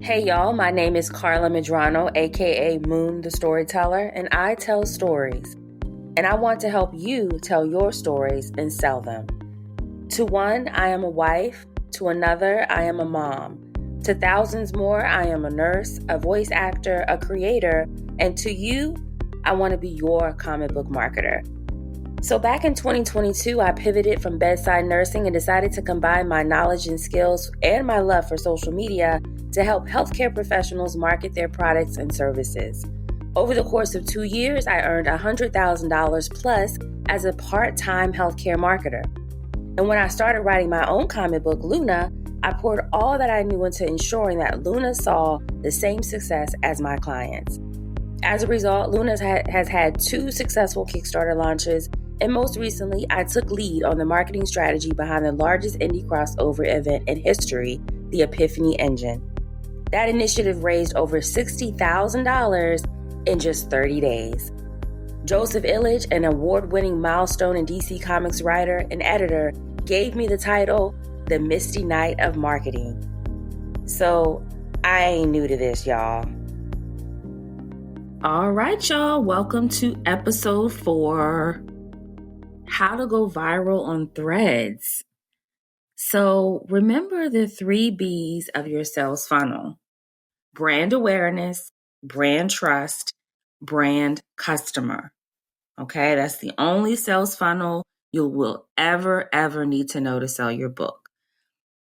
Hey y'all, my name is Carla Medrano, aka Moon the Storyteller, and I tell stories. And I want to help you tell your stories and sell them. To one, I am a wife. To another, I am a mom. To thousands more, I am a nurse, a voice actor, a creator. And to you, I want to be your comic book marketer. So back in 2022, I pivoted from bedside nursing and decided to combine my knowledge and skills and my love for social media to help healthcare professionals market their products and services. Over the course of 2 years, I earned $100,000 plus as a part-time healthcare marketer. And when I started writing my own comic book, Luna, I poured all that I knew into ensuring that Luna saw the same success as my clients. As a result, Luna has had 2 successful Kickstarter launches, and most recently, I took lead on the marketing strategy behind the largest indie crossover event in history, the Epiphany Engine. That initiative raised over $60,000 in just 30 days. Joseph Illich, an award-winning Milestone and DC Comics writer and editor, gave me the title, The Misty Night of Marketing. So, I ain't new to this, y'all. All right, y'all. Welcome to episode 4, How to Go Viral on Threads. So remember the 3 B's of your sales funnel: brand awareness, brand trust, brand customer. Okay, that's the only sales funnel you will ever need to know to sell your book.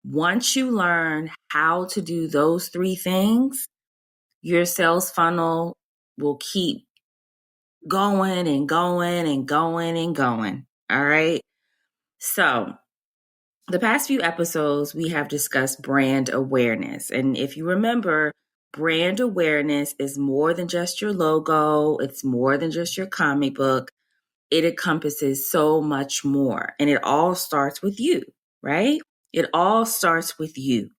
Once you learn how to do those 3 things, your sales funnel will keep going and going and going and going. All right. So the past few episodes, we have discussed brand awareness. And if you remember, brand awareness is more than just your logo. It's more than just your comic book. It encompasses so much more. And it all starts with you, right? It all starts with you.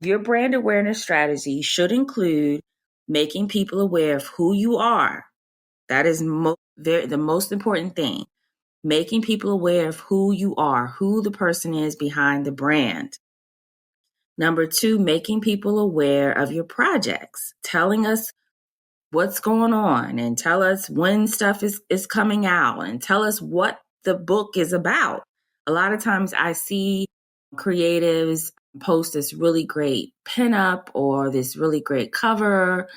Your brand awareness strategy should include making people aware of who you are. That is the most important thing. Making people aware of who you are, who the person is behind the brand. Number 2, making people aware of your projects, telling us what's going on and tell us when stuff is coming out and tell us what the book is about. A lot of times I see creatives post this really great pinup or this really great cover.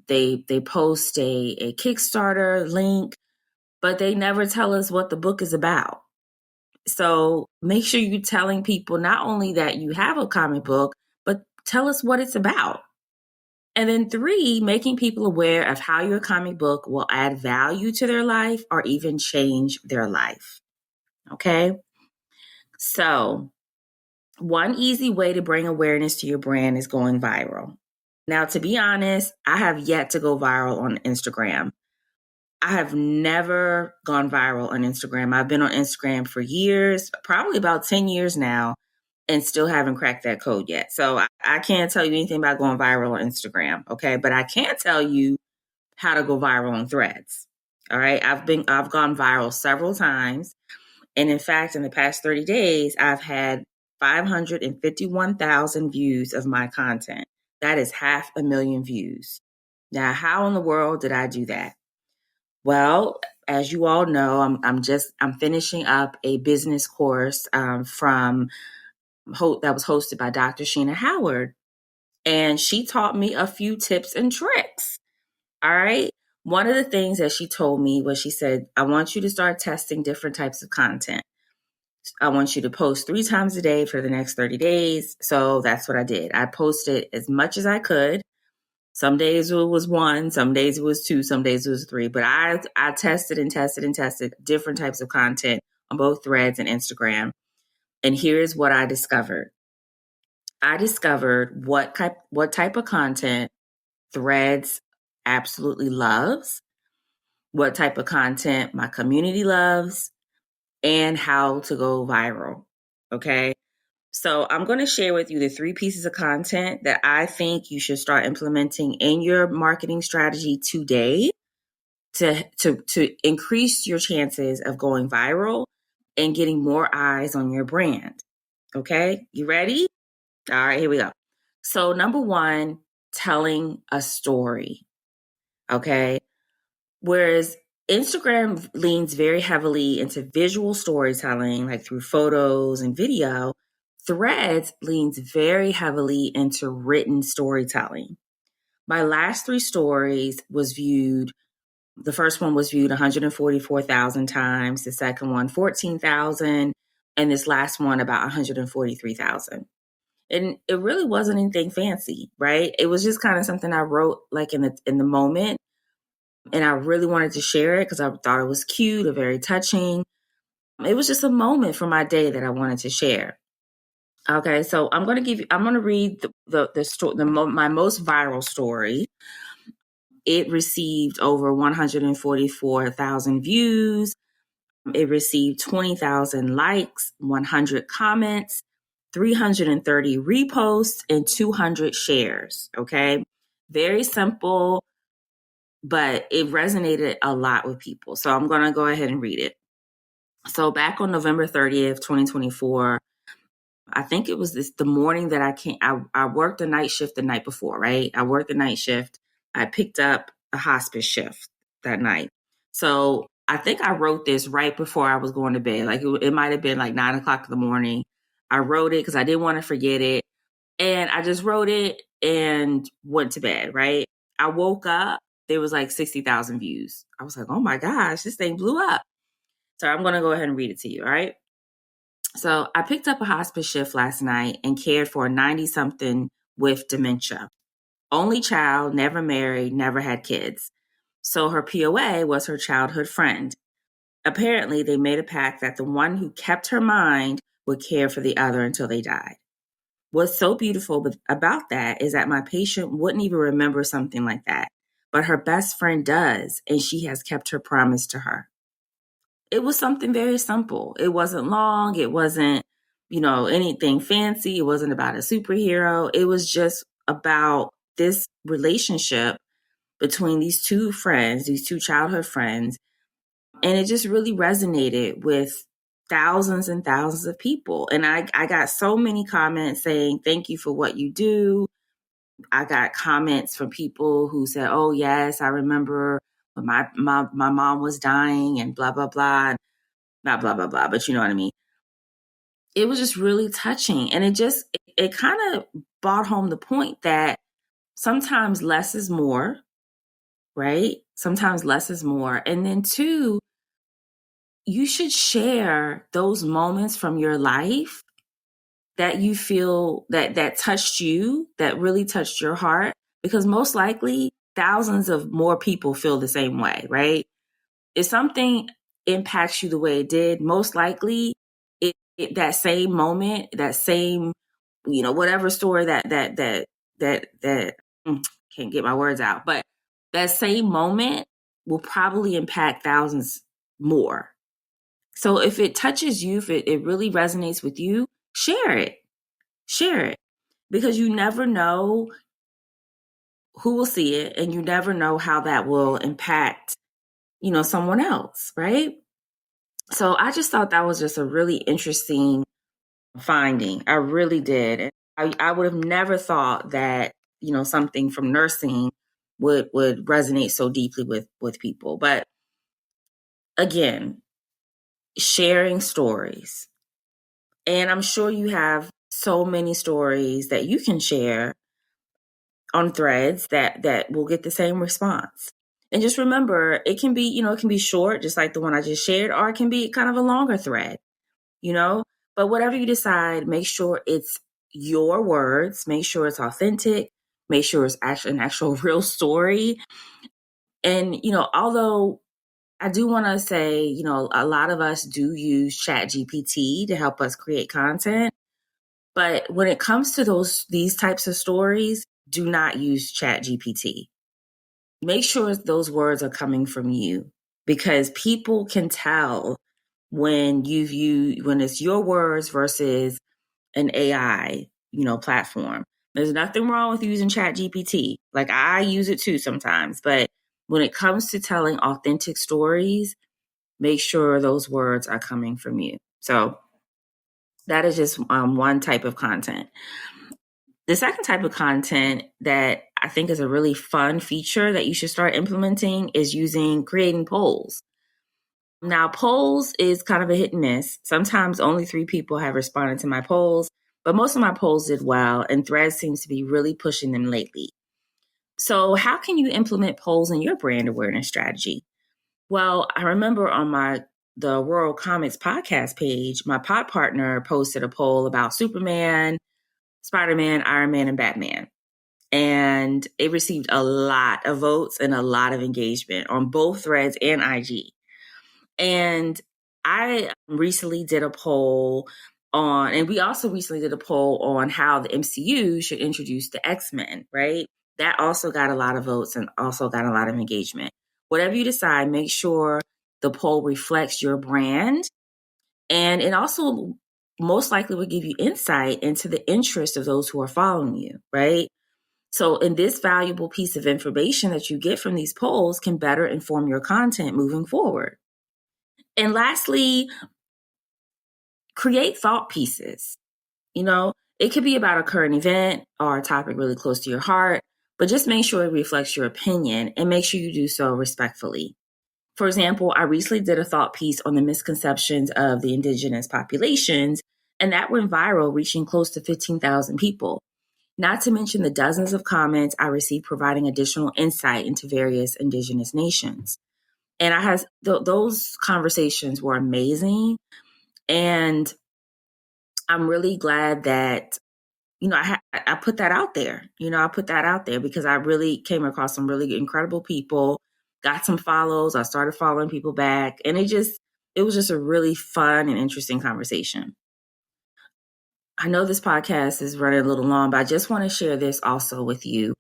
They post a Kickstarter link, but they never tell us what the book is about. So make sure you're telling people not only that you have a comic book, but tell us what it's about. And then 3, making people aware of how your comic book will add value to their life or even change their life. Okay? So one easy way to bring awareness to your brand is going viral. Now, to be honest, I have yet to go viral on Instagram. I have never gone viral on Instagram. I've been on Instagram for years, probably about 10 years now, and still haven't cracked that code yet. So I can't tell you anything about going viral on Instagram, okay? But I can tell you how to go viral on Threads. All right. I've gone viral several times. And in fact, in the past 30 days, I've had 551,000 views of my content. That is 500,000 views. Now, how in the world did I do that? Well, as you all know, I'm finishing up a business course that was hosted by Dr. Sheena Howard, and she taught me a few tips and tricks. All right. One of the things that she told me was, she said, I want you to start testing different types of content. I want you to post 3 times a day for the next 30 days. So that's what I did. I posted as much as I could. Some days it was 1, some days it was 2, some days it was 3. But I tested and tested and tested different types of content on both Threads and Instagram. And here's what I discovered. I discovered what type of content Threads absolutely loves, what type of content my community loves, and how to go viral. Okay. So I'm going to share with you the 3 pieces of content that I think you should start implementing in your marketing strategy today to increase your chances of going viral and getting more eyes on your brand. Okay, you ready? All right, here we go. So, number one, telling a story. Okay. Whereas Instagram leans very heavily into visual storytelling, like through photos and video, Threads leans very heavily into written storytelling. My last three stories was viewed, the first one was viewed 144,000 times, the second one 14,000, and this last one about 143,000. And it really wasn't anything fancy, right? It was just kind of something I wrote like in the moment, and I really wanted to share it because I thought it was cute or very touching. It was just a moment from my day that I wanted to share. Okay, so I'm going to read my most viral story. It received over 144,000 views. It received 20,000 likes, 100 comments, 330 reposts, and 200 shares. Okay, very simple, but it resonated a lot with people. So I'm going to go ahead and read it. So back on November 30th, 2024, I think it was the morning that I worked the night shift the night before, right? I worked the night shift. I picked up a hospice shift that night. So I think I wrote this right before I was going to bed. Like it might have been like 9 o'clock in the morning. I wrote it because I didn't want to forget it. And I just wrote it and went to bed, right? I woke up, there was like 60,000 views. I was like, oh my gosh, this thing blew up. So I'm going to go ahead and read it to you, all right? So I picked up a hospice shift last night and cared for a 90-something with dementia. Only child, never married, never had kids. So her POA was her childhood friend. Apparently, they made a pact that the one who kept her mind would care for the other until they died. What's so beautiful about that is that my patient wouldn't even remember something like that, but her best friend does, and she has kept her promise to her. It was something very simple. It wasn't long. It wasn't, anything fancy. It wasn't about a superhero. It was just about this relationship between these two friends, these two childhood friends. And it just really resonated with thousands and thousands of people. And I got so many comments saying, thank you for what you do. I got comments from people who said, oh, yes, I remember when my mom was dying and blah, blah, blah, blah, blah, blah, blah. But you know what I mean? It was just really touching. And it kind of brought home the point that sometimes less is more, right? Sometimes less is more. And then two, you should share those moments from your life that you feel that touched you, that really touched your heart, because most likely thousands of more people feel the same way, right? If something impacts you the way it did, most likely that same moment, that same, whatever story that can't get my words out, but that same moment will probably impact thousands more. So if it touches you, if it really resonates with you, share it, because you never know who will see it, and you never know how that will impact, someone else, right? So I just thought that was just a really interesting finding. I really did. And I would have never thought that, something from nursing would resonate so deeply with people. But again, sharing stories. And I'm sure you have so many stories that you can share on Threads that will get the same response. And just remember, it can be, it can be short, just like the one I just shared, or it can be kind of a longer thread, But whatever you decide, make sure it's your words, make sure it's authentic, make sure it's actually an actual real story. And, although I do want to say, a lot of us do use ChatGPT to help us create content. But when it comes to these types of stories, do not use ChatGPT. Make sure those words are coming from you, because people can tell when when it's your words versus an AI, platform. There's nothing wrong with using ChatGPT. Like I use it too sometimes, but when it comes to telling authentic stories, make sure those words are coming from you. So that is just one type of content. The second type of content that I think is a really fun feature that you should start implementing is creating polls. Now, polls is kind of a hit and miss. Sometimes only 3 people have responded to my polls, but most of my polls did well, and Threads seems to be really pushing them lately. So how can you implement polls in your brand awareness strategy? Well, I remember on the World Comics podcast page, my pod partner posted a poll about Superman, Spider-Man, Iron Man, and Batman. And it received a lot of votes and a lot of engagement on both Threads and IG. And I recently did a poll and we also recently did a poll on how the MCU should introduce the X-Men, right? That also got a lot of votes and also got a lot of engagement. Whatever you decide, make sure the poll reflects your brand. And it also most likely will give you insight into the interest of those who are following you, right? So in this valuable piece of information that you get from these polls can better inform your content moving forward. And lastly, create thought pieces. It could be about a current event or a topic really close to your heart, but just make sure it reflects your opinion and make sure you do so respectfully. For example, I recently did a thought piece on the misconceptions of the indigenous populations, and that went viral, reaching close to 15,000 people. Not to mention the dozens of comments I received providing additional insight into various indigenous nations. And those conversations were amazing. And I'm really glad that, I put that out there. I put that out there because I really came across some really incredible people, got some follows. I started following people back. And it was just a really fun and interesting conversation. I know this podcast is running a little long, but I just want to share this also with you.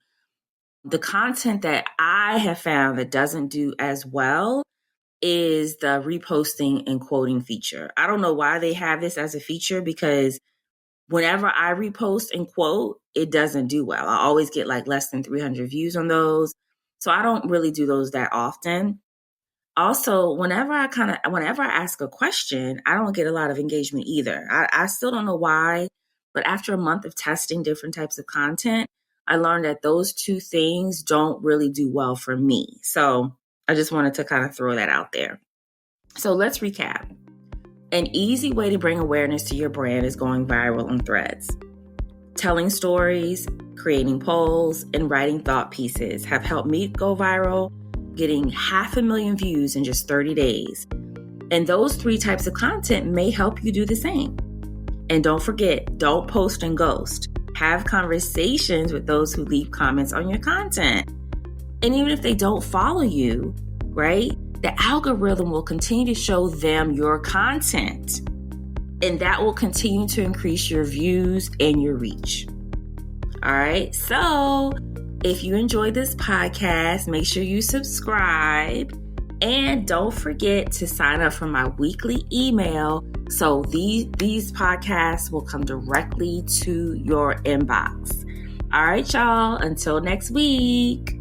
The content that I have found that doesn't do as well is the reposting and quoting feature. I don't know why they have this as a feature because whenever I repost and quote, it doesn't do well. I always get like less than 300 views on those. So I don't really do those that often. Also, whenever I ask a question, I don't get a lot of engagement either. I still don't know why, but after a month of testing different types of content, I learned that those 2 things don't really do well for me. So I just wanted to kind of throw that out there. So let's recap. An easy way to bring awareness to your brand is going viral on Threads. Telling stories, creating polls, and writing thought pieces have helped me go viral, getting 500,000 views in just 30 days. And those 3 types of content may help you do the same. And don't forget, don't post and ghost. Have conversations with those who leave comments on your content. And even if they don't follow you, right, the algorithm will continue to show them your content. And that will continue to increase your views and your reach. All right. So if you enjoyed this podcast, make sure you subscribe. And don't forget to sign up for my weekly email so these podcasts will come directly to your inbox. All right, y'all. Until next week.